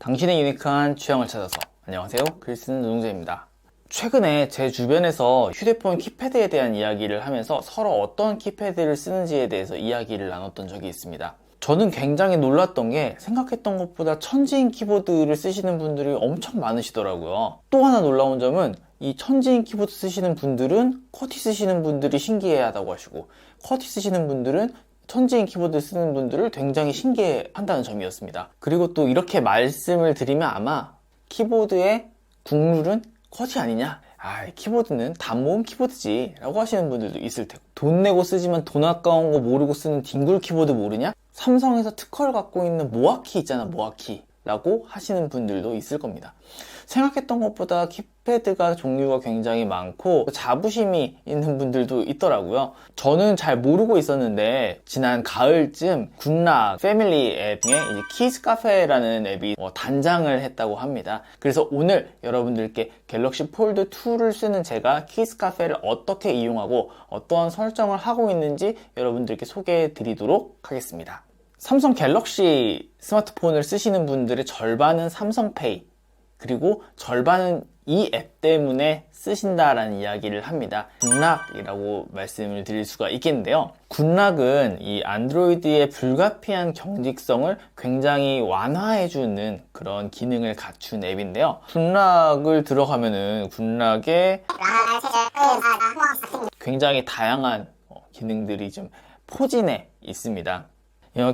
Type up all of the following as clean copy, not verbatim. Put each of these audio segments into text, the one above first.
당신의 유니크한 취향을 찾아서. 안녕하세요, 글 쓰는 노동자입니다. 최근에 제 주변에서 휴대폰 키패드에 대한 이야기를 하면서 서로 어떤 키패드를 쓰는지에 대해서 이야기를 나눴던 적이 있습니다. 저는 굉장히 놀랐던 게 생각했던 것보다 천지인 키보드를 쓰시는 분들이 엄청 많으시더라고요. 또 하나 놀라운 점은 이 천지인 키보드 쓰시는 분들은 커티 쓰시는 분들이 신기해하다고 하시고, 커티 쓰시는 분들은 천지인 키보드 쓰는 분들을 굉장히 신기해한다는 점이었습니다. 그리고 또 이렇게 말씀을 드리면 아마 키보드의 국룰은 컷이 아니냐, 키보드는 단모음 키보드지 라고 하시는 분들도 있을 테고, 돈 내고 쓰지만 돈 아까운 거 모르고 쓰는 뒹굴 키보드 모르냐? 삼성에서 특허를 갖고 있는 모아키 있잖아, 모아키 라고 하시는 분들도 있을 겁니다. 생각했던 것보다 키패드가 종류가 굉장히 많고 자부심이 있는 분들도 있더라고요. 저는 잘 모르고 있었는데 지난 가을쯤 굿락 패밀리 앱 중에 키즈 카페라는 앱이 단장을 했다고 합니다. 그래서 오늘 여러분들께 갤럭시 폴드 2를 쓰는 제가 키즈 카페를 어떻게 이용하고 어떠한 설정을 하고 있는지 여러분들께 소개해 드리도록 하겠습니다. 삼성 갤럭시 스마트폰을 쓰시는 분들의 절반은 삼성페이, 그리고 절반은 이 앱 때문에 쓰신다라는 이야기를 합니다. 굿락이라고 말씀을 드릴 수가 있겠는데요. 굿락은 이 안드로이드의 불가피한 경직성을 굉장히 완화해주는 그런 기능을 갖춘 앱인데요. 굿락을 들어가면은 굿락에 굉장히 다양한 기능들이 좀 포진해 있습니다.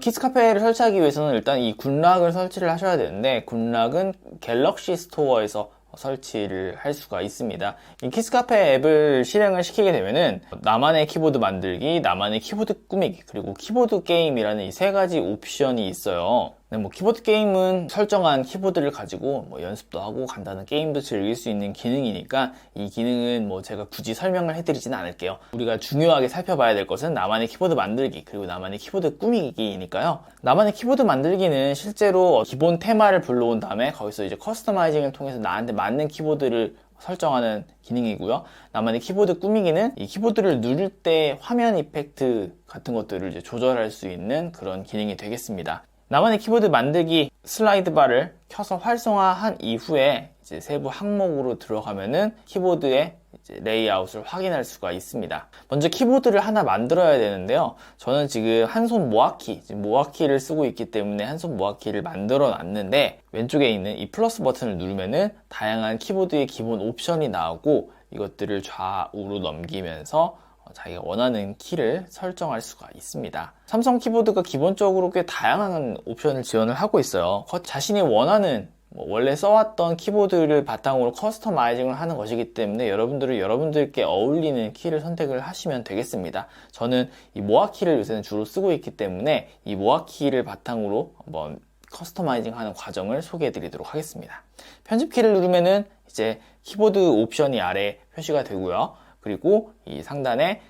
키즈 카페를 설치하기 위해서는 일단 이 굿락을 설치를 하셔야 되는데, 굿락은 갤럭시 스토어에서 설치를 할 수가 있습니다. 이 키즈 카페 앱을 실행을 시키게 되면은 나만의 키보드 만들기, 나만의 키보드 꾸미기, 그리고 키보드 게임이라는 이 세 가지 옵션이 있어요. 키보드 게임은 설정한 키보드를 가지고 연습도 하고 간단한 게임도 즐길 수 있는 기능이니까 이 기능은 제가 굳이 설명을 해드리지는 않을게요. 우리가 중요하게 살펴봐야 될 것은 나만의 키보드 만들기, 그리고 나만의 키보드 꾸미기니까요. 나만의 키보드 만들기는 실제로 기본 테마를 불러온 다음에 거기서 이제 커스터마이징을 통해서 나한테 맞는 키보드를 설정하는 기능이고요. 나만의 키보드 꾸미기는 이 키보드를 누를 때 화면 이펙트 같은 것들을 이제 조절할 수 있는 그런 기능이 되겠습니다. 나만의 키보드 만들기 슬라이드 바를 켜서 활성화한 이후에 이제 세부 항목으로 들어가면은 키보드의 이제 레이아웃을 확인할 수가 있습니다. 먼저 키보드를 하나 만들어야 되는데요. 저는 지금 한 손 모아키를 쓰고 있기 때문에 한 손 모아키를 만들어 놨는데, 왼쪽에 있는 이 플러스 버튼을 누르면은 다양한 키보드의 기본 옵션이 나오고 이것들을 좌우로 넘기면서 자기가 원하는 키를 설정할 수가 있습니다. 삼성 키보드가 기본적으로 꽤 다양한 옵션을 지원을 하고 있어요. 자신이 원하는 원래 써왔던 키보드를 바탕으로 커스터마이징을 하는 것이기 때문에 여러분들은 여러분들께 어울리는 키를 선택을 하시면 되겠습니다. 저는 이 모아키를 요새는 주로 쓰고 있기 때문에 이 모아키를 바탕으로 한번 커스터마이징 하는 과정을 소개해 드리도록 하겠습니다. 편집키를 누르면은 이제 키보드 옵션이 아래에 표시가 되고요. 그리고 이 상단에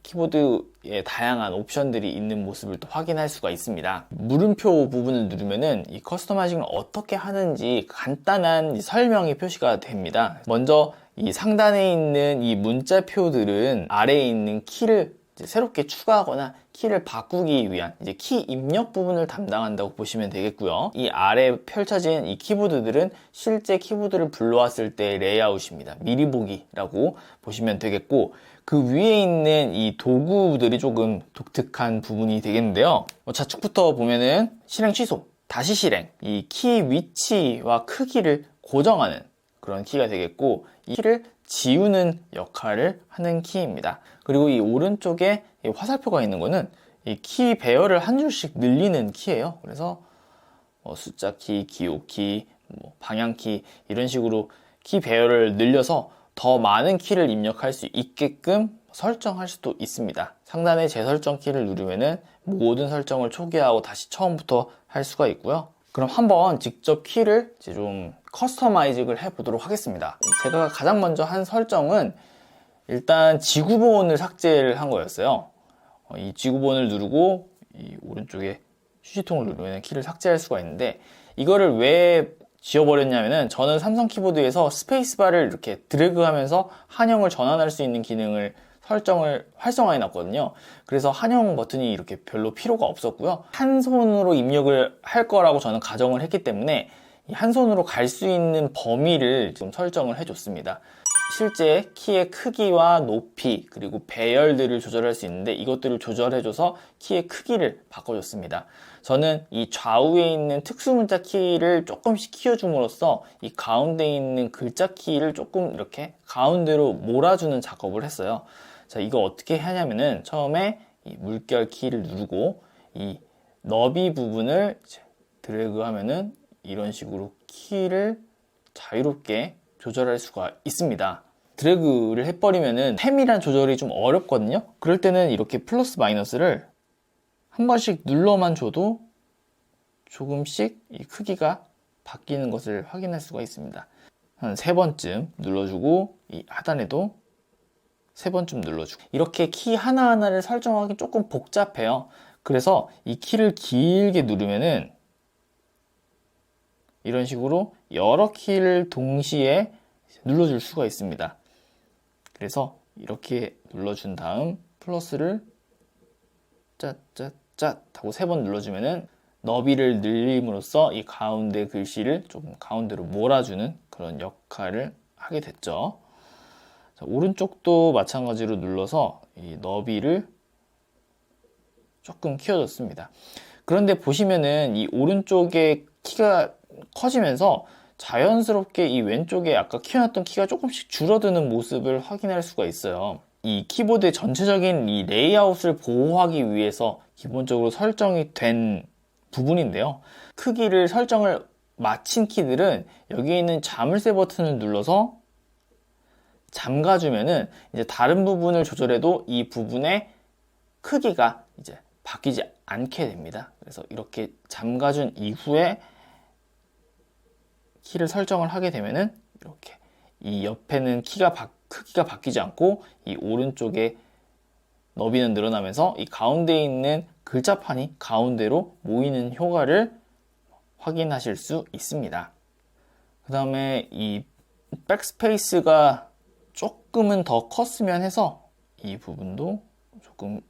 키보드에 다양한 옵션들이 있는 모습을 또 확인할 수가 있습니다. 물음표 부분을 누르면은 이 커스터마이징을 어떻게 하는지 간단한 설명이 표시가 됩니다. 먼저 이 상단에 있는 이 문자표들은 아래에 있는 키를 새롭게 추가하거나 키를 바꾸기 위한 이제 키 입력 부분을 담당한다고 보시면 되겠고요. 이 아래 펼쳐진 이 키보드들은 실제 키보드를 불러왔을 때의 레이아웃입니다. 미리 보기라고 보시면 되겠고, 그 위에 있는 이 도구들이 조금 독특한 부분이 되겠는데요. 좌측부터 보면은 실행 취소, 다시 실행, 이 키 위치와 크기를 고정하는 그런 키가 되겠고, 이 키를 지우는 역할을 하는 키입니다. 그리고 이 오른쪽에 이 화살표가 있는 거는 이 키 배열을 한 줄씩 늘리는 키예요. 그래서 숫자 키, 기호 키, 방향 키 이런 식으로 키 배열을 늘려서 더 많은 키를 입력할 수 있게끔 설정할 수도 있습니다. 상단에 재설정 키를 누르면은 모든 설정을 초기화하고 다시 처음부터 할 수가 있고요. 그럼 한번 직접 키를 이제 좀 커스터마이징을 해보도록 하겠습니다. 제가 가장 먼저 한 설정은 일단 지구본을 삭제를 한 거였어요. 이 지구본을 누르고 이 오른쪽에 휴지통을 누르면 키를 삭제할 수가 있는데, 이거를 왜 지워버렸냐면은 저는 삼성 키보드에서 스페이스바를 이렇게 드래그하면서 한영을 전환할 수 있는 기능을 설정을 활성화해 놨거든요. 그래서 한영 버튼이 이렇게 별로 필요가 없었고요. 한 손으로 입력을 할 거라고 저는 가정을 했기 때문에 한 손으로 갈 수 있는 범위를 좀 설정을 해줬습니다. 실제 키의 크기와 높이 그리고 배열들을 조절할 수 있는데 이것들을 조절해줘서 키의 크기를 바꿔줬습니다. 저는 이 좌우에 있는 특수문자 키를 조금씩 키워줌으로써 이 가운데 있는 글자 키를 조금 이렇게 가운데로 몰아주는 작업을 했어요. 자, 이거 어떻게 하냐면은 처음에 이 물결 키를 누르고 이 너비 부분을 드래그 하면은 이런 식으로 키를 자유롭게 조절할 수가 있습니다. 드래그를 해버리면은 세밀한 조절이 좀 어렵거든요. 그럴 때는 이렇게 플러스 마이너스를 한 번씩 눌러만 줘도 조금씩 이 크기가 바뀌는 것을 확인할 수가 있습니다. 한 3번쯤 눌러주고 이 하단에도 3번쯤 눌러주고 이렇게 키 하나하나를 설정하기 조금 복잡해요. 그래서 이 키를 길게 누르면은 이런 식으로 여러 키를 동시에 눌러줄 수가 있습니다. 그래서 이렇게 눌러준 다음 플러스를 짜짜짜 하고 3번 눌러주면은 너비를 늘림으로써 이 가운데 글씨를 좀 가운데로 몰아주는 그런 역할을 하게 됐죠. 자, 오른쪽도 마찬가지로 눌러서 이 너비를 조금 키워줬습니다. 그런데 보시면은 이 오른쪽에 키가 커지면서 자연스럽게 이 왼쪽에 아까 키워놨던 키가 조금씩 줄어드는 모습을 확인할 수가 있어요. 이 키보드의 전체적인 이 레이아웃을 보호하기 위해서 기본적으로 설정이 된 부분인데요. 크기를 설정을 마친 키들은 여기 있는 자물쇠 버튼을 눌러서 잠가주면은 이제 다른 부분을 조절해도 이 부분의 크기가 이제 바뀌지 않게 됩니다. 그래서 이렇게 잠가준 이후에 키를 설정을 하게 되면은 이렇게 이 옆에는 크기가 바뀌지 않고 이 오른쪽에 너비는 늘어나면서 이 가운데에 있는 글자판이 가운데로 모이는 효과를 확인하실 수 있습니다. 그 다음에 이 백스페이스가 조금은 더 컸으면 해서 이 부분도 조금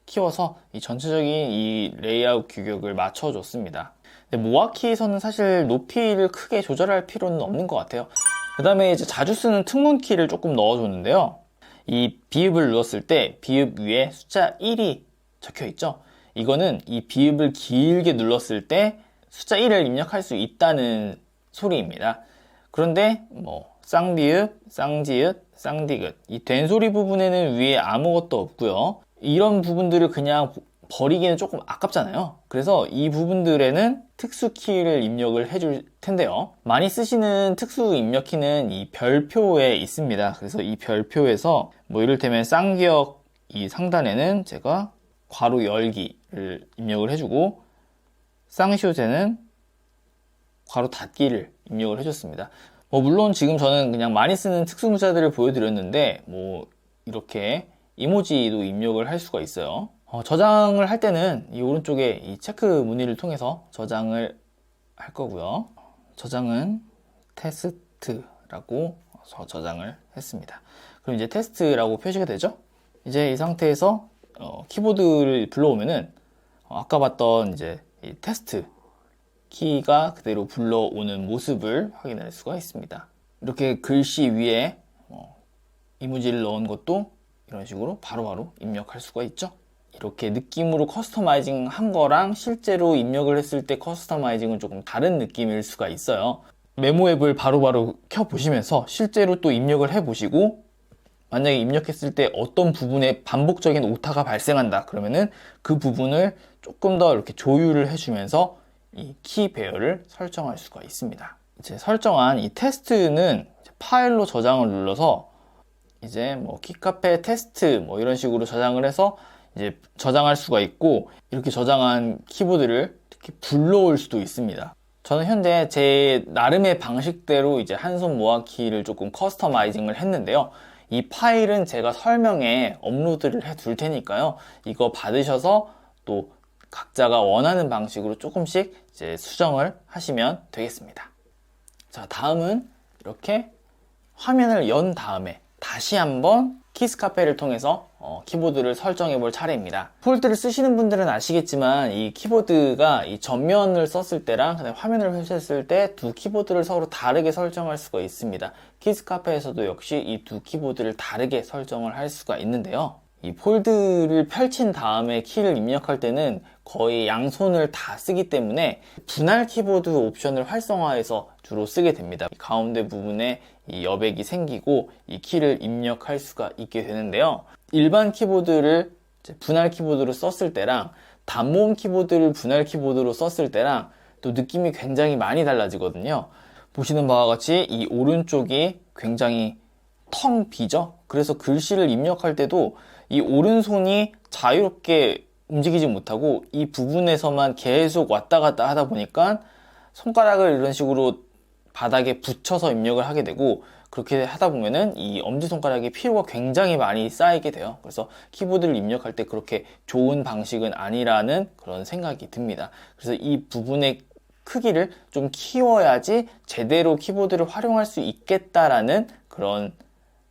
키워서 이 전체적인 이 레이아웃 규격을 맞춰줬습니다. 모아키에서는 사실 높이를 크게 조절할 필요는 없는 것 같아요. 그 다음에 이제 자주 쓰는 특문 키를 조금 넣어줬는데요. 이 비읍을 눌렀을 때 비읍 위에 숫자 1이 적혀 있죠. 이거는 이 비읍을 길게 눌렀을 때 숫자 1을 입력할 수 있다는 소리입니다. 그런데 뭐 쌍비읍, 쌍지읒, 쌍디귿 이 된소리 부분에는 위에 아무것도 없고요. 이런 부분들을 그냥 버리기는 조금 아깝잖아요. 그래서 이 부분들에는 특수 키를 입력을 해줄 텐데요. 많이 쓰시는 특수 입력키는 이 별표에 있습니다. 그래서 이 별표에서 뭐 이를테면 쌍기역 이 상단에는 제가 괄호 열기를 입력을 해주고 쌍시옷에는 괄호 닫기를 입력을 해줬습니다. 물론 지금 저는 그냥 많이 쓰는 특수 문자들을 보여드렸는데 뭐 이렇게 이모지도 입력을 할 수가 있어요. 저장을 할 때는 이 오른쪽에 이 체크 무늬를 통해서 저장을 할 거고요. 저장은 테스트라고 저장을 했습니다. 그럼 이제 테스트라고 표시가 되죠. 이제 이 상태에서 키보드를 불러오면은 아까 봤던 이제 이 테스트 키가 그대로 불러오는 모습을 확인할 수가 있습니다. 이렇게 글씨 위에 이모지를 넣은 것도 이런 식으로 바로바로 입력할 수가 있죠. 이렇게 느낌으로 커스터마이징 한 거랑 실제로 입력을 했을 때 커스터마이징은 조금 다른 느낌일 수가 있어요. 메모 앱을 바로바로 켜보시면서 실제로 또 입력을 해보시고 만약에 입력했을 때 어떤 부분에 반복적인 오타가 발생한다 그러면은 그 부분을 조금 더 이렇게 조율을 해주면서 이 키 배열을 설정할 수가 있습니다. 이제 설정한 이 테스트는 파일로 저장을 눌러서 이제 뭐 키카페 테스트 뭐 이런 식으로 저장을 해서 이제 저장할 수가 있고 이렇게 저장한 키보드를 이렇게 불러올 수도 있습니다. 저는 현재 제 나름의 방식대로 이제 한손 모아키를 조금 커스터마이징을 했는데요. 이 파일은 제가 설명에 업로드를 해 둘 테니까요. 이거 받으셔서 또 각자가 원하는 방식으로 조금씩 이제 수정을 하시면 되겠습니다. 자, 다음은 이렇게 화면을 연 다음에 다시 한번 키스카페를 통해서 키보드를 설정해 볼 차례입니다. 폴드를 쓰시는 분들은 아시겠지만 이 키보드가 이 전면을 썼을 때랑 그다음에 화면을 펼쳤을 때 두 키보드를 서로 다르게 설정할 수가 있습니다. 키스카페에서도 역시 이 두 키보드를 다르게 설정을 할 수가 있는데요. 이 폴드를 펼친 다음에 키를 입력할 때는 거의 양손을 다 쓰기 때문에 분할 키보드 옵션을 활성화해서 주로 쓰게 됩니다. 가운데 부분에 이 여백이 생기고 이 키를 입력할 수가 있게 되는데요. 일반 키보드를 분할 키보드로 썼을 때랑 단모음 키보드를 분할 키보드로 썼을 때랑 또 느낌이 굉장히 많이 달라지거든요. 보시는 바와 같이 이 오른쪽이 굉장히 텅 비죠? 그래서 글씨를 입력할 때도 이 오른손이 자유롭게 움직이지 못하고 이 부분에서만 계속 왔다 갔다 하다 보니까 손가락을 이런 식으로 바닥에 붙여서 입력을 하게 되고, 그렇게 하다 보면은 이 엄지손가락에 피로가 굉장히 많이 쌓이게 돼요. 그래서 키보드를 입력할 때 그렇게 좋은 방식은 아니라는 그런 생각이 듭니다. 그래서 이 부분의 크기를 좀 키워야지 제대로 키보드를 활용할 수 있겠다라는 그런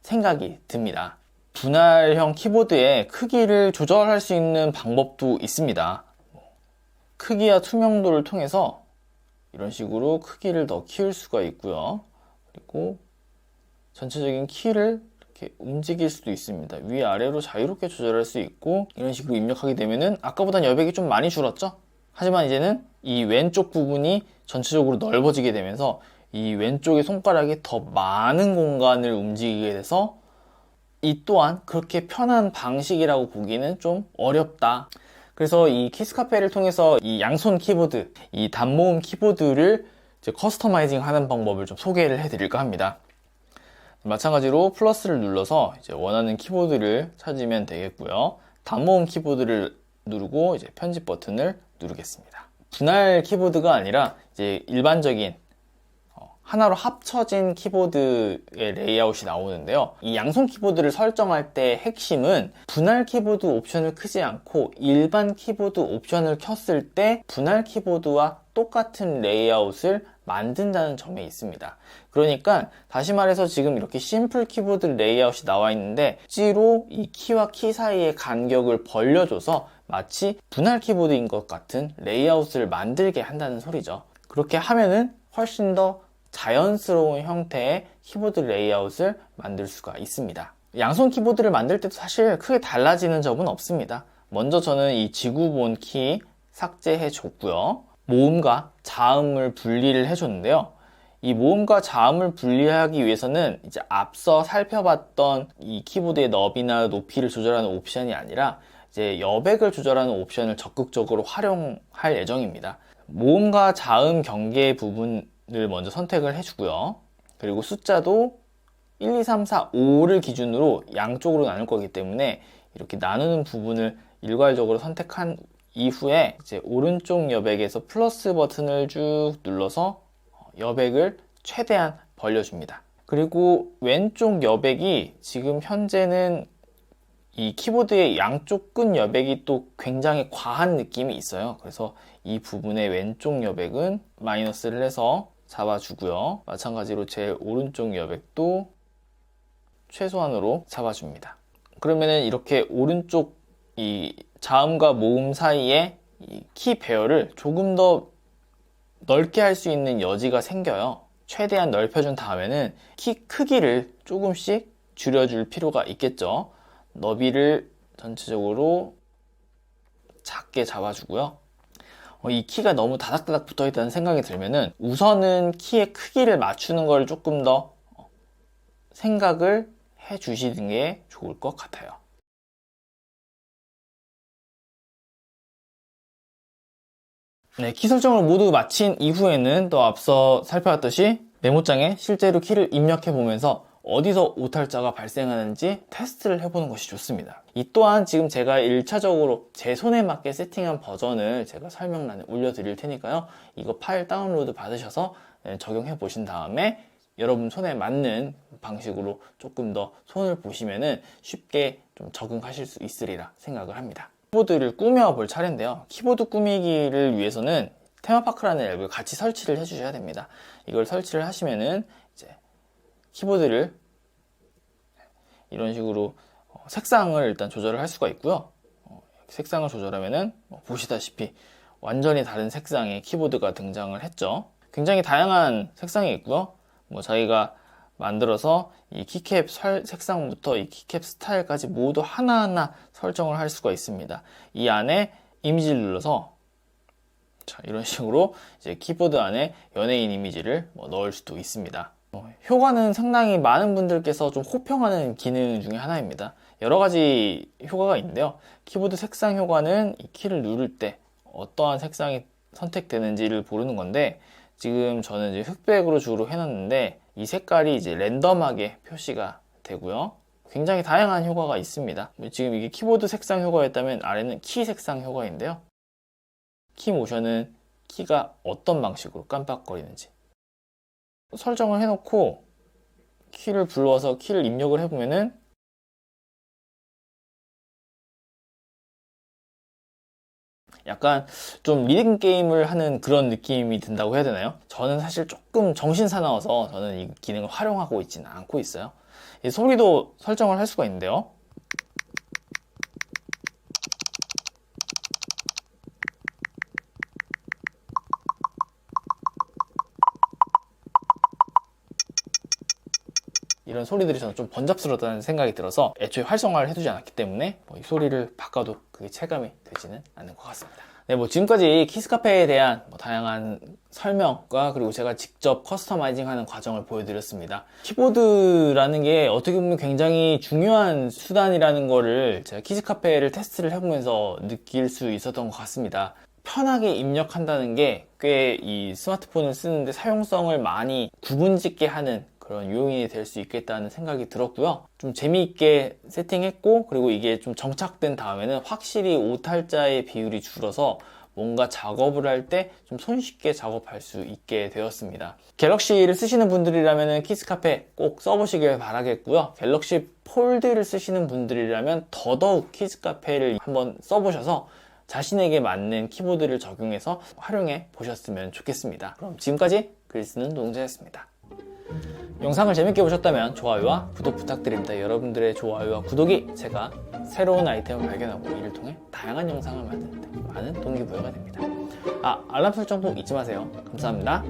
생각이 듭니다. 분할형 키보드의 크기를 조절할 수 있는 방법도 있습니다. 크기와 투명도를 통해서 이런 식으로 크기를 더 키울 수가 있고요. 그리고 전체적인 키를 이렇게 움직일 수도 있습니다. 위아래로 자유롭게 조절할 수 있고, 이런 식으로 입력하게 되면은 아까보단 여백이 좀 많이 줄었죠? 하지만 이제는 이 왼쪽 부분이 전체적으로 넓어지게 되면서 이 왼쪽의 손가락이 더 많은 공간을 움직이게 돼서 이 또한 그렇게 편한 방식이라고 보기는 좀 어렵다. 그래서 이 키스카페를 통해서 이 양손 키보드, 이 단모음 키보드를 이제 커스터마이징 하는 방법을 좀 소개를 해드릴까 합니다. 마찬가지로 플러스를 눌러서 이제 원하는 키보드를 찾으면 되겠고요. 단모음 키보드를 누르고 이제 편집 버튼을 누르겠습니다. 분할 키보드가 아니라 이제 일반적인 하나로 합쳐진 키보드의 레이아웃이 나오는데요. 이 양손 키보드를 설정할 때 핵심은 분할 키보드 옵션을 켜지 않고 일반 키보드 옵션을 켰을 때 분할 키보드와 똑같은 레이아웃을 만든다는 점에 있습니다. 그러니까 다시 말해서 지금 이렇게 심플 키보드 레이아웃이 나와 있는데 억지로 이 키와 키 사이의 간격을 벌려줘서 마치 분할 키보드인 것 같은 레이아웃을 만들게 한다는 소리죠. 그렇게 하면은 훨씬 더 자연스러운 형태의 키보드 레이아웃을 만들 수가 있습니다. 양손 키보드를 만들 때도 사실 크게 달라지는 점은 없습니다. 먼저 저는 이 지구본 키 삭제해 줬고요. 모음과 자음을 분리를 해줬는데요. 이 모음과 자음을 분리하기 위해서는 이제 앞서 살펴봤던 이 키보드의 너비나 높이를 조절하는 옵션이 아니라 이제 여백을 조절하는 옵션을 적극적으로 활용할 예정입니다. 모음과 자음 경계 부분을 먼저 선택을 해주고요. 그리고 숫자도 1, 2, 3, 4, 5를 기준으로 양쪽으로 나눌 거기 때문에 이렇게 나누는 부분을 일괄적으로 선택한 이후에 이제 오른쪽 여백에서 플러스 버튼을 쭉 눌러서 여백을 최대한 벌려줍니다. 그리고 왼쪽 여백이 지금 현재는 이 키보드의 양쪽 끝 여백이 또 굉장히 과한 느낌이 있어요. 그래서 이 부분의 왼쪽 여백은 마이너스를 해서 잡아주고요. 마찬가지로 제 오른쪽 여백도 최소한으로 잡아줍니다. 그러면은 이렇게 오른쪽 이 자음과 모음 사이에 이 키 배열을 조금 더 넓게 할 수 있는 여지가 생겨요. 최대한 넓혀준 다음에는 키 크기를 조금씩 줄여줄 필요가 있겠죠. 너비를 전체적으로 작게 잡아주고요. 이 키가 너무 다닥다닥 붙어 있다는 생각이 들면은 우선은 키의 크기를 맞추는 걸 조금 더 생각을 해 주시는 게 좋을 것 같아요. 네, 키 설정을 모두 마친 이후에는 또 앞서 살펴봤듯이 메모장에 실제로 키를 입력해 보면서 어디서 오탈자가 발생하는지 테스트를 해보는 것이 좋습니다. 이 또한 지금 제가 1차적으로 제 손에 맞게 세팅한 버전을 제가 설명란에 올려드릴 테니까요. 이거 파일 다운로드 받으셔서 적용해 보신 다음에 여러분 손에 맞는 방식으로 조금 더 손을 보시면은 쉽게 좀 적응하실 수 있으리라 생각을 합니다. 키보드를 꾸며 볼 차례인데요. 키보드 꾸미기를 위해서는 테마파크라는 앱을 같이 설치를 해 주셔야 됩니다. 이걸 설치를 하시면은 이제 키보드를 이런 식으로 색상을 일단 조절을 할 수가 있고요. 색상을 조절하면은 보시다시피 완전히 다른 색상의 키보드가 등장을 했죠. 굉장히 다양한 색상이 있고요. 자기가 만들어서 이 키캡 색상부터 이 키캡 스타일까지 모두 하나하나 설정을 할 수가 있습니다. 이 안에 이미지를 눌러서 이런 식으로 이제 키보드 안에 연예인 이미지를 넣을 수도 있습니다. 효과는 상당히 많은 분들께서 좀 호평하는 기능 중에 하나입니다. 여러 가지 효과가 있는데요. 키보드 색상 효과는 이 키를 누를 때 어떠한 색상이 선택되는지를 고르는 건데, 지금 저는 이제 흑백으로 주로 해놨는데 이 색깔이 이제 랜덤하게 표시가 되고요. 굉장히 다양한 효과가 있습니다. 지금 이게 키보드 색상 효과였다면 아래는 키 색상 효과인데요. 키 모션은 키가 어떤 방식으로 깜빡거리는지 설정을 해놓고 키를 불러서 키를 입력을 해보면은 약간 좀 리듬 게임을 하는 그런 느낌이 든다고 해야 되나요? 저는 사실 조금 정신 사나워서 저는 이 기능을 활용하고 있지는 않고 있어요. 이 소리도 설정을 할 수가 있는데요. 이런 소리들이 저는 좀 번잡스럽다는 생각이 들어서 애초에 활성화를 해두지 않았기 때문에 이 소리를 바꿔도 그게 체감이 되지는 않는 것 같습니다. 네, 지금까지 키스카페에 대한 다양한 설명과 그리고 제가 직접 커스터마이징 하는 과정을 보여드렸습니다. 키보드라는 게 어떻게 보면 굉장히 중요한 수단이라는 거를 제가 키스카페를 테스트를 해보면서 느낄 수 있었던 것 같습니다. 편하게 입력한다는 게 꽤 이 스마트폰을 쓰는데 사용성을 많이 구분짓게 하는 그런 요인이 될 수 있겠다는 생각이 들었고요. 좀 재미있게 세팅했고, 그리고 이게 좀 정착된 다음에는 확실히 오탈자의 비율이 줄어서 뭔가 작업을 할 때 좀 손쉽게 작업할 수 있게 되었습니다. 갤럭시를 쓰시는 분들이라면 키스카페 꼭 써보시길 바라겠고요. 갤럭시 폴드를 쓰시는 분들이라면 더더욱 키스카페를 한번 써보셔서 자신에게 맞는 키보드를 적용해서 활용해 보셨으면 좋겠습니다. 그럼 지금까지 글 쓰는 노동자였습니다. 영상을 재밌게 보셨다면 좋아요와 구독 부탁드립니다. 여러분들의 좋아요와 구독이 제가 새로운 아이템을 발견하고 이를 통해 다양한 영상을 만드는데 많은 동기부여가 됩니다. 알람 설정도 잊지 마세요. 감사합니다.